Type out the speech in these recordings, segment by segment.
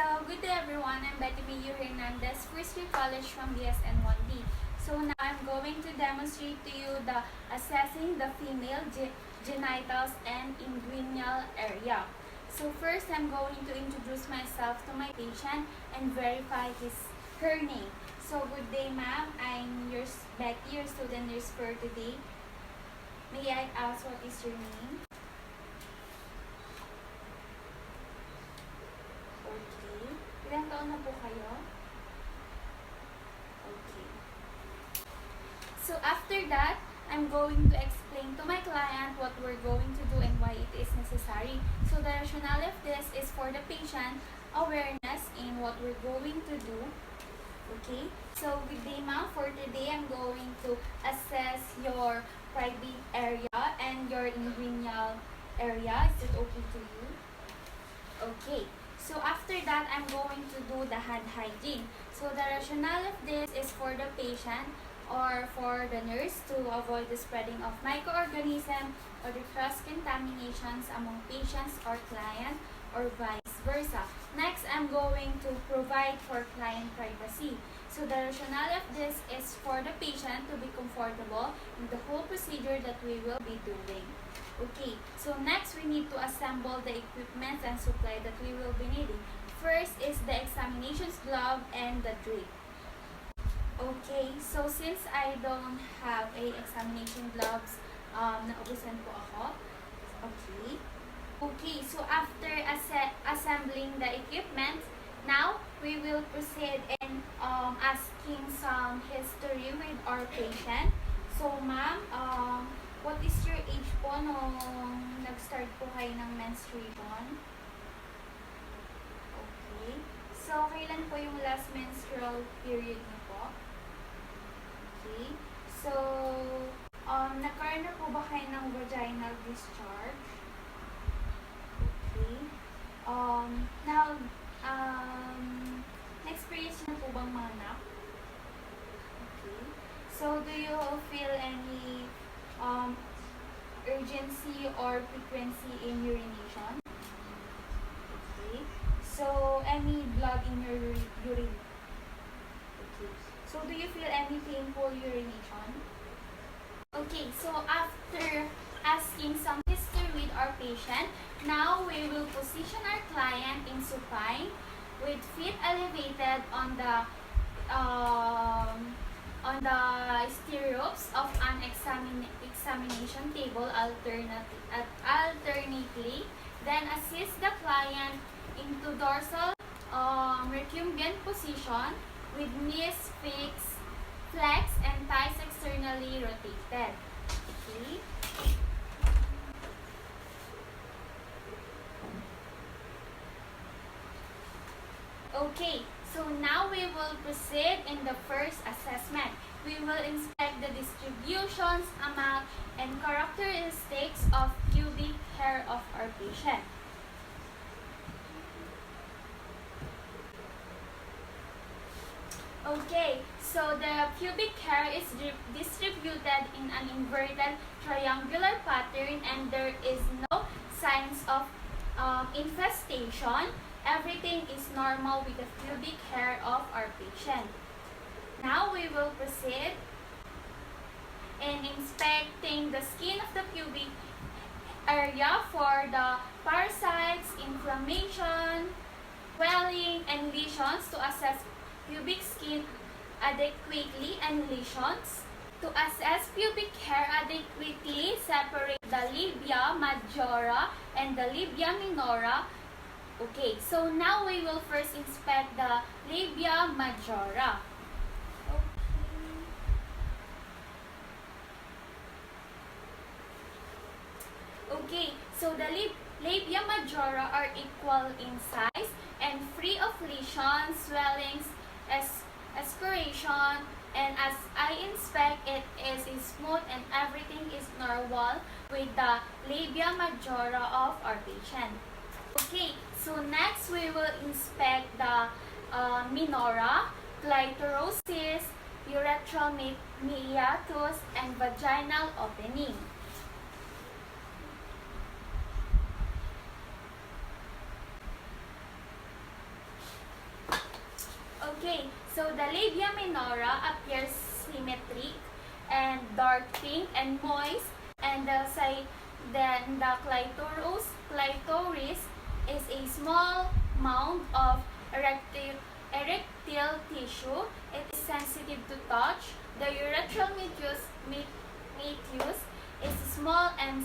So, good day everyone. I'm Betty Mayo Hernandez, first year college from BSN 1D. So now I'm going to demonstrate to you the assessing the female genitals and inguinal area. So first, I'm going to introduce myself to my patient and verify her name. So good day, ma'am. I'm Betty, your student nurse for today. May I ask what is your name? Okay. Ilang taon na po kayo? Okay. So after that, I'm going to explain to my client what we're going to do and why it is necessary. So the rationale of this is for the patient awareness in what we're going to do. Okay? So good day, ma'am. For today, I'm going to assess your private area and your inguinal area. Is it okay to you? Okay. So after that, I'm going to do the hand hygiene. So the rationale of this is for the patient or for the nurse to avoid the spreading of microorganisms or the cross-contaminations among patients or client or vice versa. Next, I'm going to provide for client privacy. So the rationale of this is for the patient to be comfortable in the whole procedure that we will be doing. Okay, so next we need to assemble the equipment and supply that we will be needing. First is the examinations glove and the drape. Okay, so since I don't have a examination gloves, naubusan po ako. Okay. Okay, so after assembling the equipment, now we will proceed in asking some history with our patient. So ma'am, what is your age po nung nag-start po kayo ng menstruation? Okay. So, kailan po yung last menstrual period niyo po? Okay. So, nagkaroon na po ba kayo ng vaginal discharge? Okay. Now, na-experience niyo po bang manap? Okay. So, do you feel any urgency or frequency in urination? Okay. So, any blood in your urine? Okay. So, do you feel any painful urination? Okay. So, after asking some history with our patient, now we will position our client in supine with feet elevated on the stirrups of an examination table alternately, then assist the client into dorsal recumbent position with knees flexed and thighs externally rotated. Okay. Okay, so now we will proceed in the first assessment. We will inspect the distributions, amount, and characteristics of pubic hair of our patient. Okay, so the pubic hair is distributed in an inverted triangular pattern and there is no signs of infestation. Everything is normal with the pubic hair of our patient. Now we will proceed in inspecting the skin of the pubic area for the parasites, inflammation, swelling, and lesions to assess pubic skin adequately and lesions. To assess pubic hair adequately, separate the labia majora and the labia minora. Okay, so now we will first inspect the labia majora. Okay, so the labia majora are equal in size and free of lesions, swellings, aspiration, and as I inspect, it is smooth and everything is normal with the labia majora of our patient. Okay, so next we will inspect the minora, clitorosis, urethral meatus, and vaginal opening. Okay, so the labia minora appears symmetric and dark pink and moist, and the clitoris is a small mound of erectile tissue. It is sensitive to touch. The urethral meatus is small and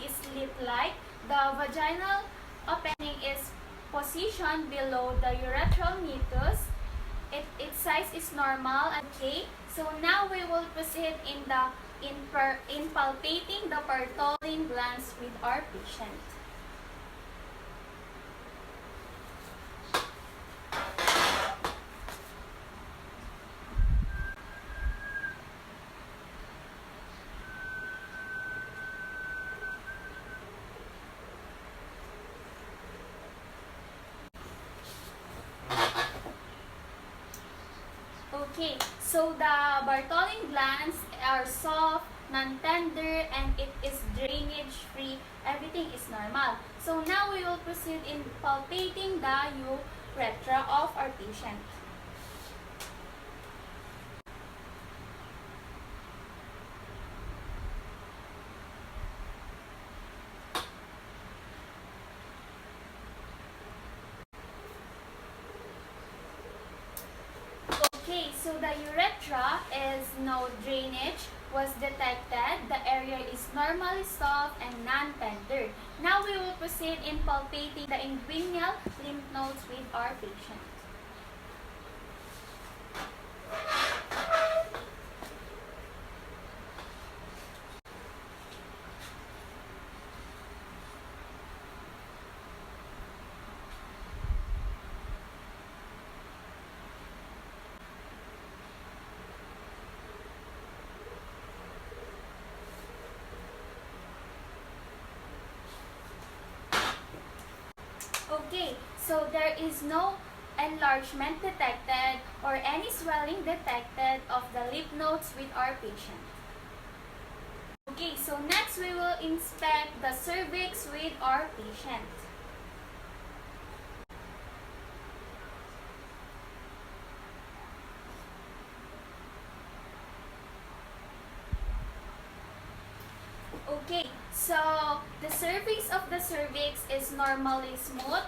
is slit-like. The vaginal opening is positioned below the urethral meatus. Its size is normal. Okay, so now we will proceed in palpating the Bartholin glands with our patient. Okay, so the Bartholin glands are soft, non-tender, and it is drainage-free. Everything is normal. So now we will proceed in palpating the urethra of our patient. Okay, so the urethra is no drainage was detected. The area is normally soft and non-tender. Now we will proceed in palpating the inguinal lymph nodes with our patient. Okay, so there is no enlargement detected or any swelling detected of the lymph nodes with our patient. Okay, so next we will inspect the cervix with our patient. Okay, so the surface of the cervix is normally smooth,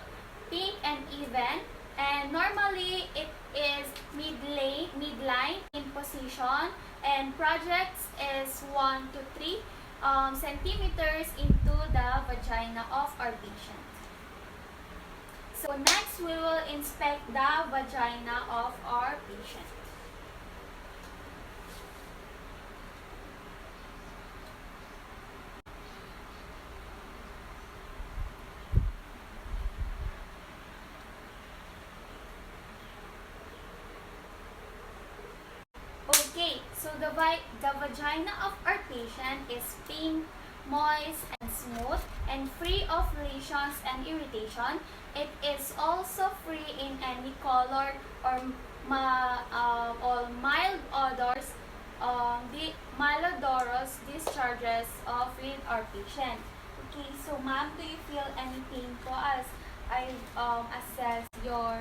pink and even, and normally it is midline in position, and projects is 1 to 3 centimeters into the vagina of our patient. So next we will inspect the vagina of our patient. Okay, so the vagina of our patient is pink, moist, and smooth, and free of lesions and irritation. It is also free in any color or mild odors, the malodorous discharges with our patient. Okay, so ma'am, do you feel any pain po as I assess your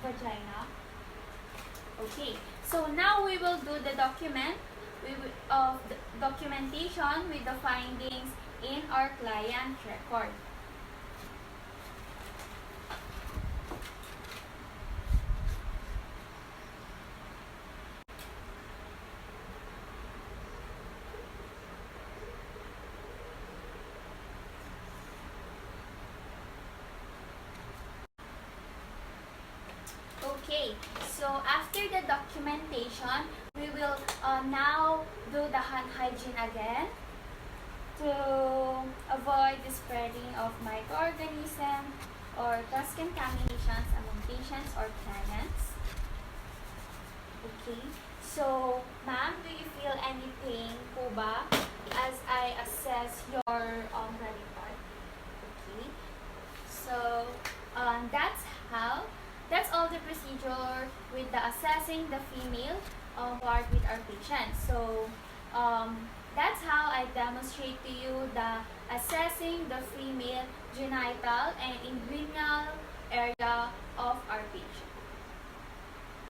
vagina? Okay, so now we will do the documentation with the findings in our client record. Okay, so after the documentation, we will now do the hand hygiene again to avoid the spreading of microorganisms or cross-contaminations among patients or clients. Okay, so ma'am, do you feel any pain po ba as I assess your credit card? Okay, so that's all the procedure with the assessing the female part with our patient. So that's how I demonstrate to you the assessing the female genital and inguinal area